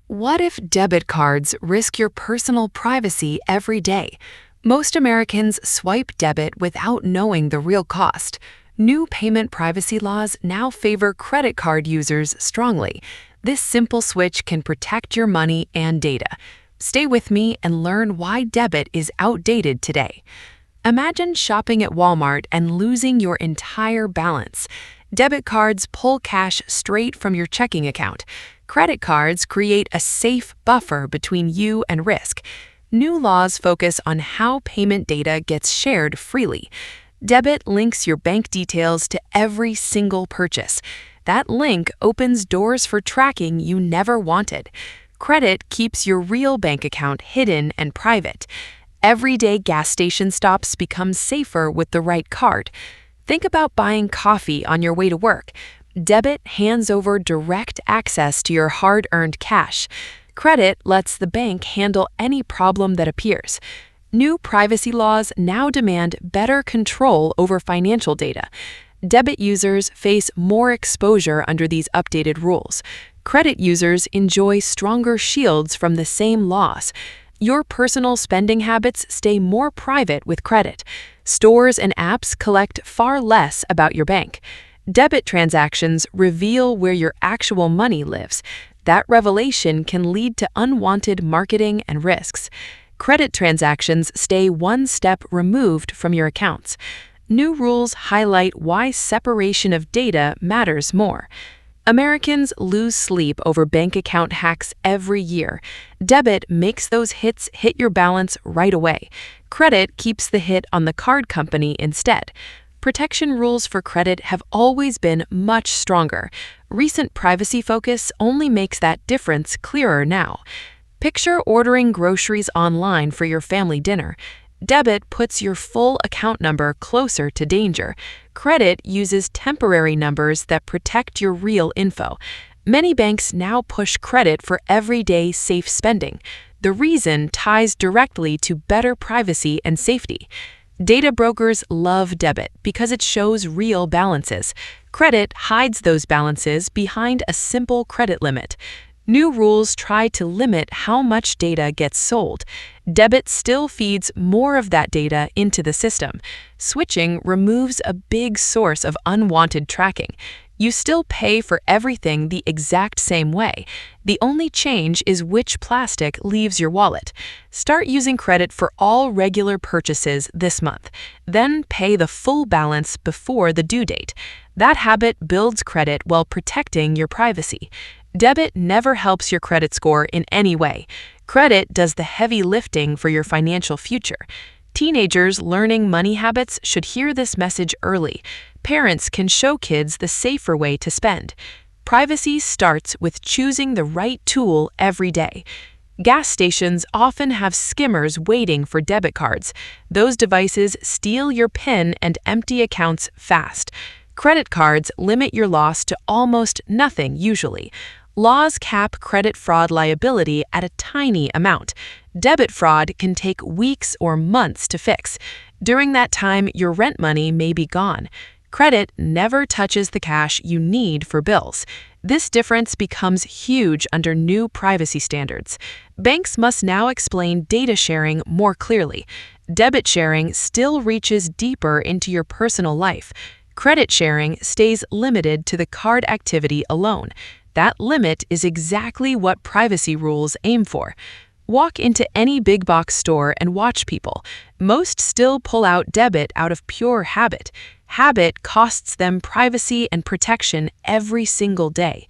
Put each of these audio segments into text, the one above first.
What if debit cards risk your personal privacy every day? Most Americans swipe debit without knowing the real cost. New payment privacy laws now favor credit card users strongly. This simple switch can protect your money and data. Stay with me and learn why debit is outdated today. Imagine shopping at Walmart and losing your entire balance. Debit cards pull cash straight from your checking account. Credit cards create a safe buffer between you and risk. New laws focus on how payment data gets shared freely. Debit links your bank details to every single purchase. That link opens doors for tracking you never wanted. Credit keeps your real bank account hidden and private. Everyday gas station stops become safer with the right card. Think about buying coffee on your way to work. Debit hands over direct access to your hard-earned cash. Credit lets the bank handle any problem that appears. New privacy laws now demand better control over financial data. Debit users face more exposure under these updated rules. Credit users enjoy stronger shields from the same laws. Your personal spending habits stay more private with credit. Stores and apps collect far less about your bank. Debit transactions reveal where your actual money lives. That revelation can lead to unwanted marketing and risks. Credit transactions stay one step removed from your accounts. New rules highlight why separation of data matters more. Americans lose sleep over bank account hacks every year. Debit makes those hits hit your balance right away. Credit keeps the hit on the card company instead. Protection rules for credit have always been much stronger. Recent privacy focus only makes that difference clearer now. Picture ordering groceries online for your family dinner. Debit puts your full account number closer to danger. Credit uses temporary numbers that protect your real info. Many banks now push credit for everyday safe spending. The reason ties directly to better privacy and safety. Data brokers love debit because it shows real balances. Credit hides those balances behind a simple credit limit. New rules try to limit how much data gets sold. Debit still feeds more of that data into the system. Switching removes a big source of unwanted tracking. You still pay for everything the exact same way. The only change is which plastic leaves your wallet. Start using credit for all regular purchases this month. Then pay the full balance before the due date. That habit builds credit while protecting your privacy. Debit never helps your credit score in any way. Credit does the heavy lifting for your financial future. Teenagers learning money habits should hear this message early. Parents can show kids the safer way to spend. Privacy starts with choosing the right tool every day. Gas stations often have skimmers waiting for debit cards. Those devices steal your PIN and empty accounts fast. Credit cards limit your loss to almost nothing usually. Laws cap credit fraud liability at a tiny amount. Debit fraud can take weeks or months to fix. During that time, your rent money may be gone. Credit never touches the cash you need for bills. This difference becomes huge under new privacy standards. Banks must now explain data sharing more clearly. Debit sharing still reaches deeper into your personal life. Credit sharing stays limited to the card activity alone. That limit is exactly what privacy rules aim for. Walk into any big box store and watch people. Most still pull out debit out of pure habit. Habit costs them privacy and protection every single day.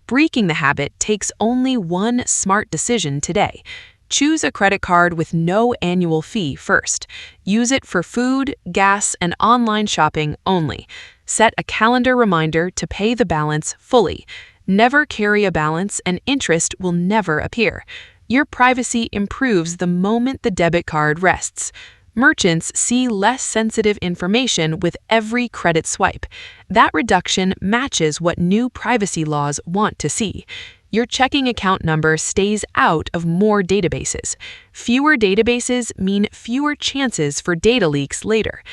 Breaking the habit takes only one smart decision today. Choose a credit card with no annual fee first. Use it for food, gas, and online shopping only. Set a calendar reminder to pay the balance fully. Never carry a balance and interest will never appear. Your privacy improves the moment the debit card rests. Merchants see less sensitive information with every credit swipe. That reduction matches what new privacy laws want to see. Your checking account number stays out of more databases. Fewer databases mean fewer chances for data leaks later.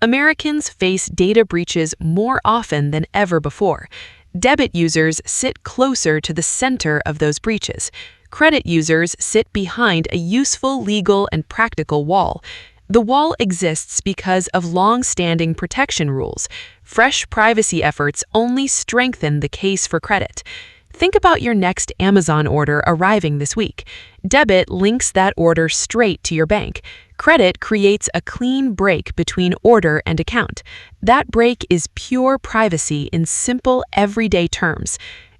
Americans face data breaches more often than ever before. Debit users sit closer to the center of those breaches. Credit users sit behind a useful legal and practical wall. The wall exists because of long-standing protection rules. Fresh privacy efforts only strengthen the case for credit. Think about your next Amazon order arriving this week. Debit links that order straight to your bank. Credit creates a clean break between order and account. That break is pure privacy in simple, everyday terms.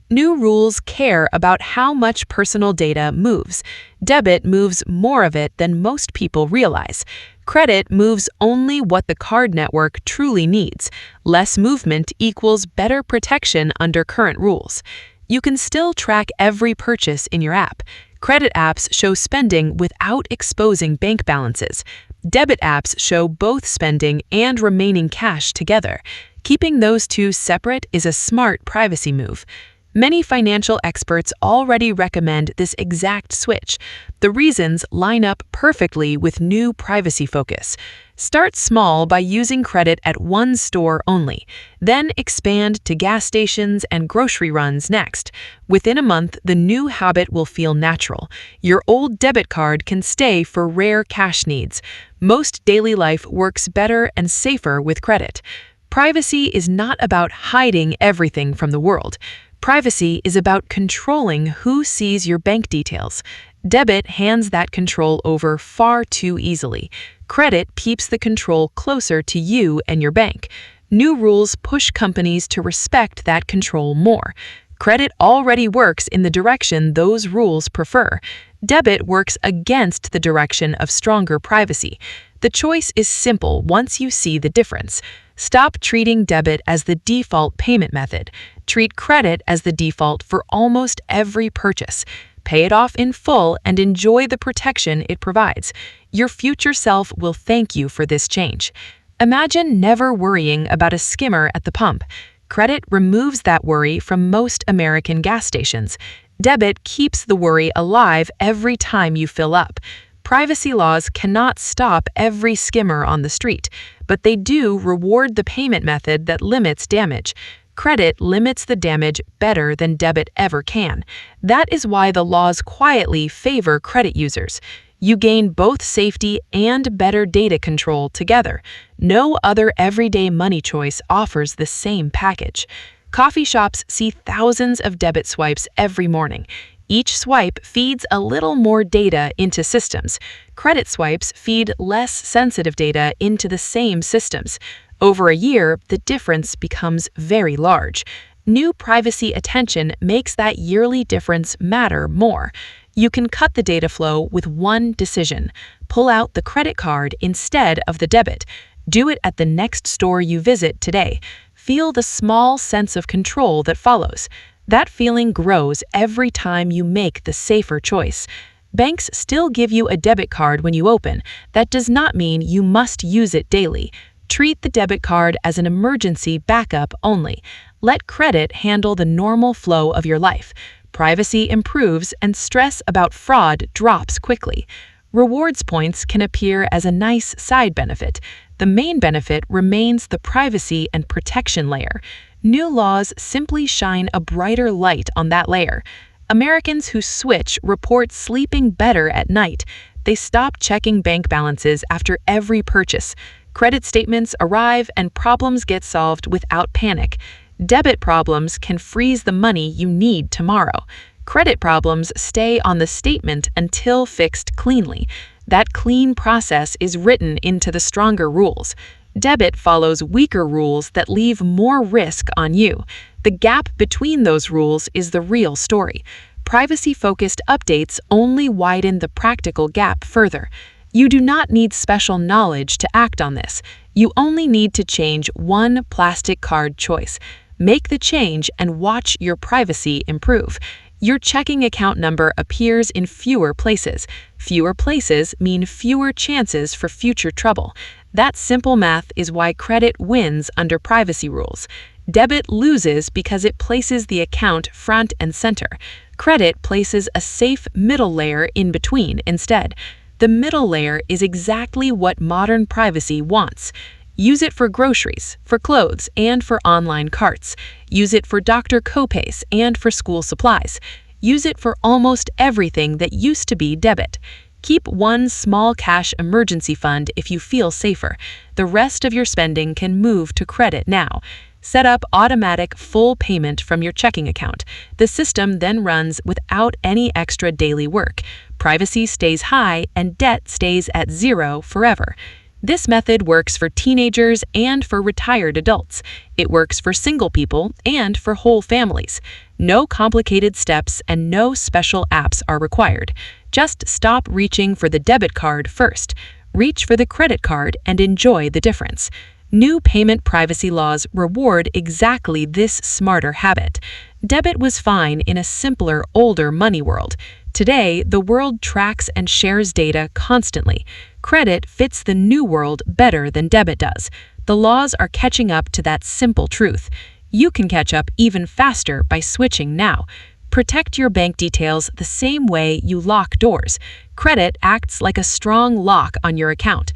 New rules care about how much personal data moves. Debit moves more of it than most people realize. Credit moves only what the card network truly needs. Less movement equals better protection under current rules. You can still track every purchase in your app. Credit apps show spending without exposing bank balances. Debit apps show both spending and remaining cash together. Keeping those two separate is a smart privacy move. Many financial experts already recommend this exact switch. The reasons line up perfectly with new privacy focus. Start small by using credit at one store only, then expand to gas stations and grocery runs next. Within a month, the new habit will feel natural. Your old debit card can stay for rare cash needs. Most daily life works better and safer with credit. Privacy is not about hiding everything from the world. Privacy is about controlling who sees your bank details. Debit hands that control over far too easily. Credit keeps the control closer to you and your bank. New rules push companies to respect that control more. Credit already works in the direction those rules prefer. Debit works against the direction of stronger privacy. The choice is simple once you see the difference. Stop treating debit as the default payment method. Treat credit as the default for almost every purchase. Pay it off in full and enjoy the protection it provides. Your future self will thank you for this change. Imagine never worrying about a skimmer at the pump. Credit removes that worry from most American gas stations. Debit keeps the worry alive every time you fill up. Privacy laws cannot stop every skimmer on the street, but they do reward the payment method that limits damage. Credit limits the damage better than debit ever can. That is why the laws quietly favor credit users. You gain both safety and better data control together. No other everyday money choice offers the same package. Coffee shops see thousands of debit swipes every morning. Each swipe feeds a little more data into systems. Credit swipes feed less sensitive data into the same systems. Over a year, the difference becomes very large. New privacy attention makes that yearly difference matter more. You can cut the data flow with one decision. Pull out the credit card instead of the debit. Do it at the next store you visit today. Feel the small sense of control that follows. That feeling grows every time you make the safer choice. Banks still give you a debit card when you open. That does not mean you must use it daily. Treat the debit card as an emergency backup only. Let credit handle the normal flow of your life. Privacy improves and stress about fraud drops quickly. Rewards points can appear as a nice side benefit. The main benefit remains the privacy and protection layer. New laws simply shine a brighter light on that layer. Americans who switch report sleeping better at night. They stop checking bank balances after every purchase. Credit statements arrive and problems get solved without panic. Debit problems can freeze the money you need tomorrow. Credit problems stay on the statement until fixed cleanly. That clean process is written into the stronger rules. Debit follows weaker rules that leave more risk on you. The gap between those rules is the real story. Privacy-focused updates only widen the practical gap further. You do not need special knowledge to act on this. You only need to change one plastic card choice. Make the change and watch your privacy improve. Your checking account number appears in fewer places. Fewer places mean fewer chances for future trouble. That simple math is why credit wins under privacy rules. Debit loses because it places the account front and center. Credit places a safe middle layer in between instead. The middle layer is exactly what modern privacy wants. Use it for groceries, for clothes, and for online carts. Use it for doctor copays and for school supplies. Use it for almost everything that used to be debit. Keep one small cash emergency fund if you feel safer. The rest of your spending can move to credit now. Set up automatic full payment from your checking account. The system then runs without any extra daily work. Privacy stays high and debt stays at zero forever. This method works for teenagers and for retired adults. It works for single people and for whole families. No complicated steps and no special apps are required. Just stop reaching for the debit card first. Reach for the credit card and enjoy the difference. New payment privacy laws reward exactly this smarter habit. Debit was fine in a simpler, older money world. Today, the world tracks and shares data constantly. Credit fits the new world better than debit does. The laws are catching up to that simple truth. You can catch up even faster by switching now. Protect your bank details the same way you lock doors. Credit acts like a strong lock on your account.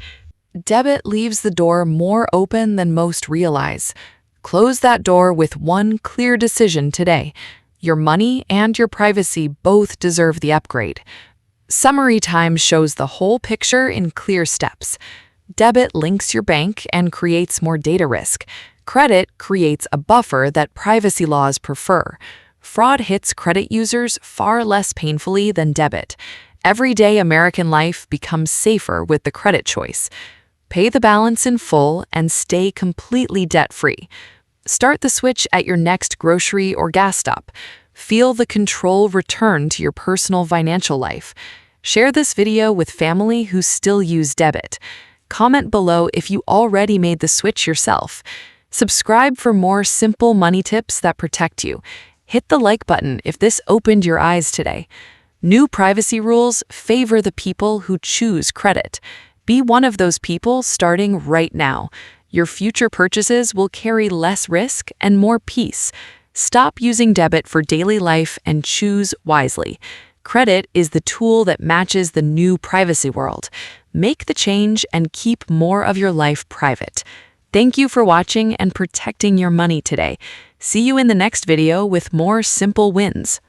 Debit leaves the door more open than most realize. Close that door with one clear decision today. Your money and your privacy both deserve the upgrade. Summary Time shows the whole picture in clear steps. Debit links your bank and creates more data risk. Credit creates a buffer that privacy laws prefer. Fraud hits credit users far less painfully than debit. Everyday American life becomes safer with the credit choice. Pay the balance in full and stay completely debt-free. Start the switch at your next grocery or gas stop. Feel the control return to your personal financial life. Share this video with family who still use debit. Comment below if you already made the switch yourself. Subscribe for more simple money tips that protect you. Hit the like button if this opened your eyes today. New privacy rules favor the people who choose credit. Be one of those people starting right now. Your future purchases will carry less risk and more peace. Stop using debit for daily life and choose wisely. Credit is the tool that matches the new privacy world. Make the change and keep more of your life private. Thank you for watching and protecting your money today. See you in the next video with more simple wins.